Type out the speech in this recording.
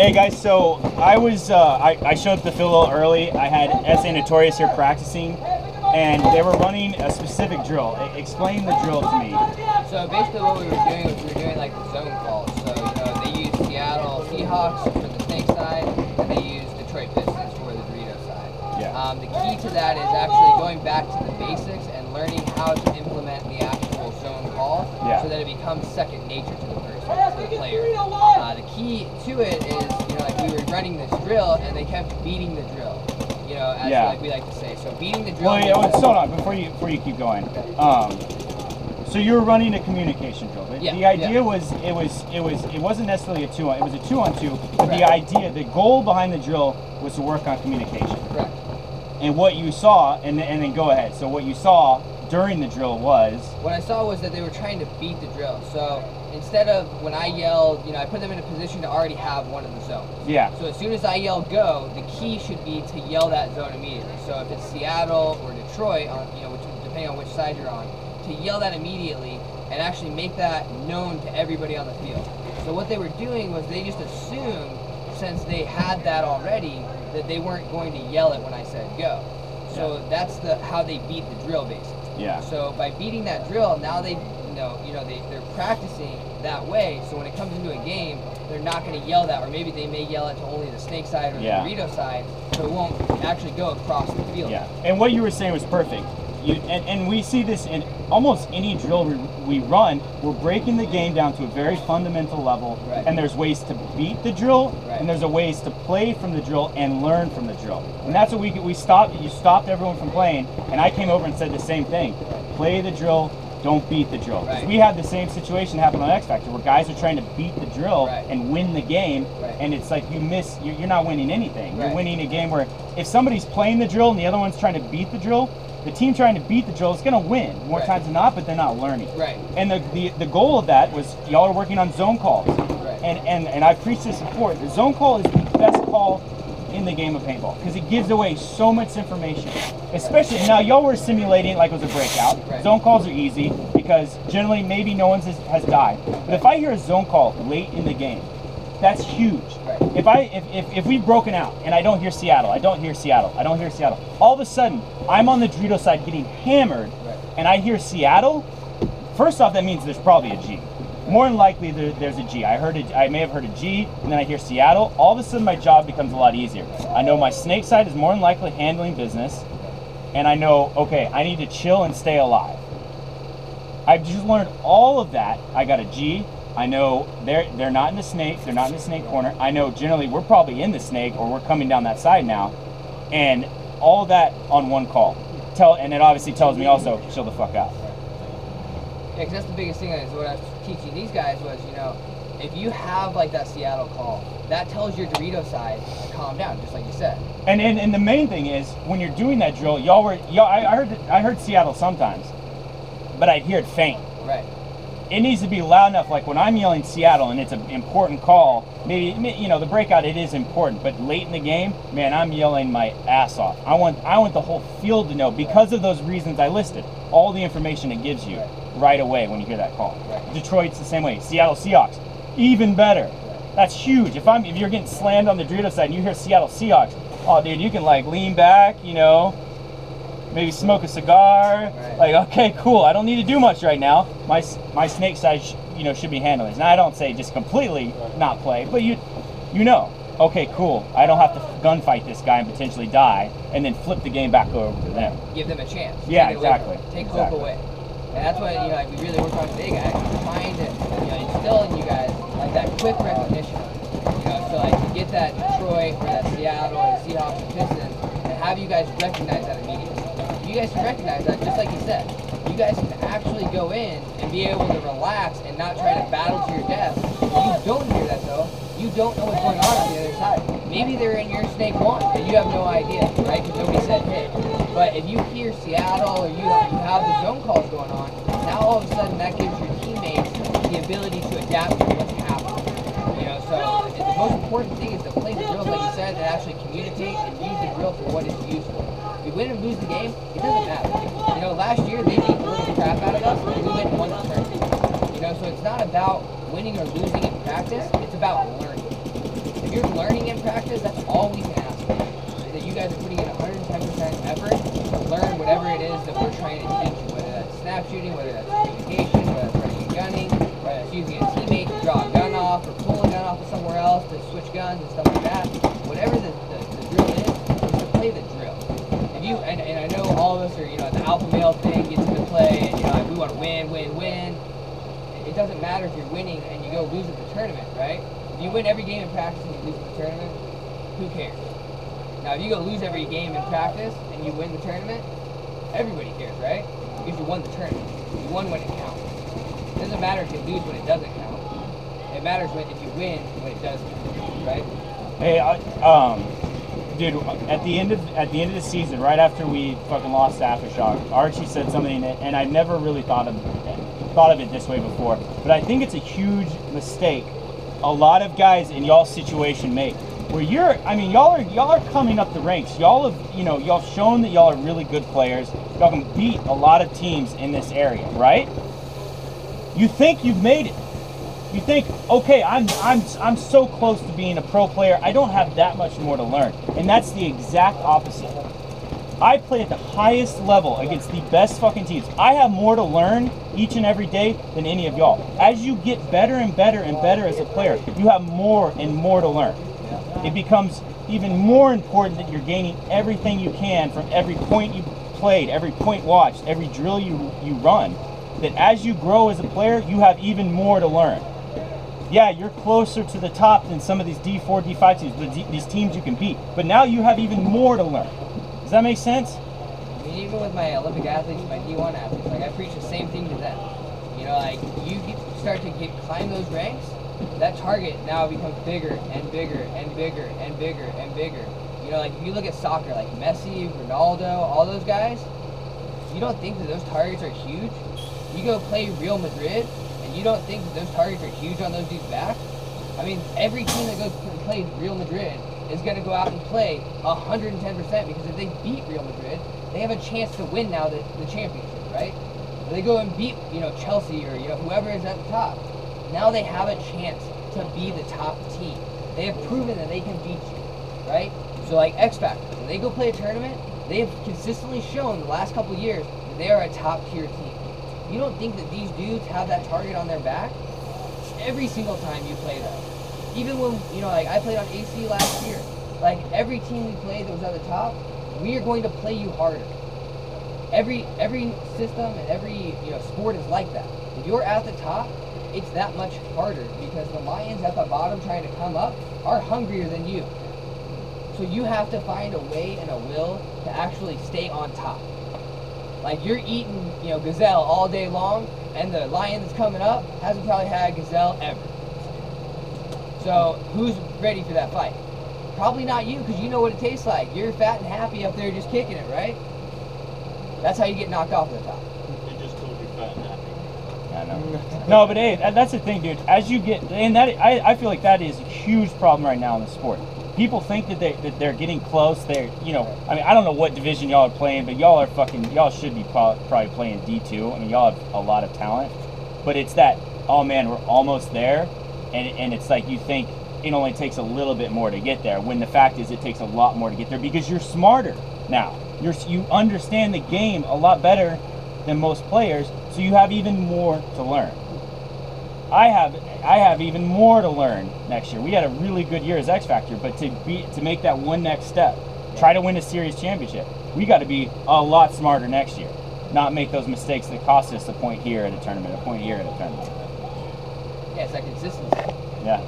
Hey guys, so I showed up to Phil a little early. I had SA Notorious here practicing, and they were running a specific drill. Explain the drill to me. So basically what we were doing was we were doing like the zone calls. So they use Seattle Seahawks for the Snake side, and they use Detroit Pistons for the Dorito side. Yeah. The key to that is actually going back to the basics and learning how to implement the actual zone call, so that it becomes second nature to the person, to the player. The key to it is, like we were running this drill and they kept beating the drill. As like we like to say. So beating the drill. Well, yeah, hold on before you keep going. So you were running a communication drill. The idea was it wasn't necessarily a 2-on. It was a 2-on-2. But the goal behind the drill was to work on communication. Correct. And what you saw, and then go ahead. So what you saw during the drill was? What I saw was that they were trying to beat the drill. So instead of when I yelled, I put them in a position to already have one of the zones. Yeah. So as soon as I yell go, the key should be to yell that zone immediately. So if it's Seattle or Detroit, depending on which side you're on, to yell that immediately and actually make that known to everybody on the field. So what they were doing was they just assumed, since they had that already, that they weren't going to yell it when I said go. So that's how they beat the drill, basically. Yeah. So by beating that drill, now they they're practicing that way. So when it comes into a game, they're not going to yell that, or maybe they may yell it to only the Snake side or the Dorito side, so it won't actually go across the field. Yeah. And what you were saying was perfect. And we see this in almost any drill we run. We're breaking the game down to a very fundamental level, and there's ways to beat the drill, and there's ways to play from the drill and learn from the drill. And that's what we stopped. You stopped everyone from playing, and I came over and said the same thing: play the drill, don't beat the drill. We had the same situation happen on X Factor, where guys are trying to beat the drill and win the game, and it's like you're not winning anything. You're winning a game where if somebody's playing the drill and the other one's trying to beat the drill, the team trying to beat the drill is going to win more times than not, but they're not learning. And the goal of that was y'all are working on zone calls. And I've preached this before. The zone call is the best call in the game of paintball because it gives away so much information. Especially now, y'all were simulating like it was a breakout. Zone calls are easy because generally maybe no one has died. But if I hear a zone call late in the game, that's huge. If we've broken out and I don't hear Seattle, all of a sudden I'm on the Dorito side getting hammered, and I hear Seattle. First off, that means there's probably a G. More than likely there's a G. I may have heard a G, and then I hear Seattle. All of a sudden my job becomes a lot easier. I know my Snake side is more than likely handling business, and I know, okay, I need to chill and stay alive. I've just learned all of that. I got a G. I know they're not in the snake. They're not in the snake corner. I know generally we're probably in the snake, or we're coming down that side now, and all of that on one call. And it obviously tells me also, chill the fuck out. Yeah, because that's the biggest thing is what I was teaching these guys was, if you have like that Seattle call, that tells your Dorito side to calm down, just like you said. And the main thing is when you're doing that drill, I heard Seattle sometimes, but I'd hear it faint. It needs to be loud enough, like when I'm yelling Seattle and it's an important call, maybe, the breakout, it is important, but late in the game, man, I'm yelling my ass off. I want the whole field to know, because of those reasons I listed, all the information it gives you right away when you hear that call. Detroit's the same way. Seattle Seahawks, even better. That's huge. If you're getting slammed on the Dorito side and you hear Seattle Seahawks, oh dude, you can like lean back, maybe smoke a cigar. Like, okay, cool. I don't need to do much right now. My Snake side, should be handling this. Now, I don't say just completely not play, but okay, cool. I don't have to gunfight this guy and potentially die, and then flip the game back over to them. Give them a chance. Yeah, exactly. Take hope away. And that's what we really work on today, guys. Trying to instill in you guys like that quick recognition. So like to get that Detroit or that Seattle or the Seahawks or Pistons, and have you guys recognize that immediately. You guys can recognize that, just like you said. You guys can actually go in and be able to relax and not try to battle to your death. If you don't hear that though, you don't know what's going on the other side. Maybe they're in your Snake 1 and you have no idea, right? Because nobody said hit. But if you hear Seattle or you have the zone calls going on, now all of a sudden that gives your teammates the ability to adapt to what's happening. So the most important thing is to play the drills like you said and actually communicate and use the drill for what it's used for. If we win and lose the game, it doesn't matter. Last year they beat the little crap out of us and we went one turn. So it's not about winning or losing in practice, it's about learning. The you're learning in practice, that's all we can ask for. Is that you guys are putting in 110% effort to learn whatever it is that we're trying to teach you, whether that's snap shooting, whether that's communication, whether that's running and gunning, whether that's using a teammate to draw a gun off or pull a gun off of somewhere else to switch guns and stuff like that. Whatever the drill is to play the drill. If you and I know all of us are, the alpha male thing gets into play, and like we want to win. It doesn't matter if you're winning and you go lose at the tournament, right? If you win every game in practice and you lose at the tournament, who cares? Now, if you go lose every game in practice and you win the tournament, everybody cares, right? Because you won the tournament. You won when it counts. It doesn't matter if you lose when it doesn't count. It matters if you win when it does count, right? Hey, dude, at the end of the season, right after we fucking lost to Aftershock, Archie said something, and I've never really thought of it this way before, but I think it's a huge mistake a lot of guys in y'all's situation make, where y'all are coming up the ranks. Y'all have, y'all shown that y'all are really good players. Y'all can beat a lot of teams in this area, right? You think you've made it. You think, okay, I'm so close to being a pro player. I don't have that much more to learn. And that's the exact opposite. I play at the highest level against the best fucking teams. I have more to learn each and every day than any of y'all. As you get better and better and better as a player, you have more and more to learn. It becomes even more important that you're gaining everything you can from every point you played, every point watched, every drill you run. That as you grow as a player, you have even more to learn. Yeah, you're closer to the top than some of these D4, D5 teams, these teams you can beat. But now you have even more to learn. Does that make sense? I mean, even with my Olympic athletes, my D1 athletes, like I preach the same thing to them. Like you start to climb those ranks, that target now becomes bigger and bigger and bigger and bigger and bigger. Like if you look at soccer, like Messi, Ronaldo, all those guys, you don't think that those targets are huge? You go play Real Madrid, and you don't think that those targets are huge on those dudes' back? I mean, every team that goes and plays Real Madrid is going to go out and play 110% because if they beat Real Madrid, they have a chance to win now the championship, right? If they go and beat, Chelsea or, whoever is at the top, now they have a chance to be the top team. They have proven that they can beat you, right? So like X Factor, when they go play a tournament, they have consistently shown the last couple of years that they are a top tier team. You don't think that these dudes have that target on their back? Every single time you play them. Even when, like I played on AC last year, like every team we played that was at the top, we are going to play you harder. Every system and every sport is like that. If you're at the top, it's that much harder because the lions at the bottom trying to come up are hungrier than you. So you have to find a way and a will to actually stay on top. Like you're eating, gazelle all day long, and the lion that's coming up hasn't probably had gazelle ever. So who's ready for that fight? Probably not you, because you know what it tastes like. You're fat and happy up there just kicking it, right? That's how you get knocked off the top. They just told you fat and happy. I know. No, but hey, that's the thing, dude. As you get, and that I feel like that is a huge problem right now in the sport. People think that they're getting close. They're, I don't know what division y'all are playing, but y'all should be probably playing D2. I mean, y'all have a lot of talent, but it's that, oh man, we're almost there, and it's like you think it only takes a little bit more to get there, when the fact is it takes a lot more to get there because you're smarter now. You understand the game a lot better than most players, so you have even more to learn. I have even more to learn next year. We had a really good year as X Factor, but to make that one next step, try to win a series championship, we got to be a lot smarter next year. Not make those mistakes that cost us a point here at a tournament, a point here at a tournament. Yeah, it's that consistency. Yeah.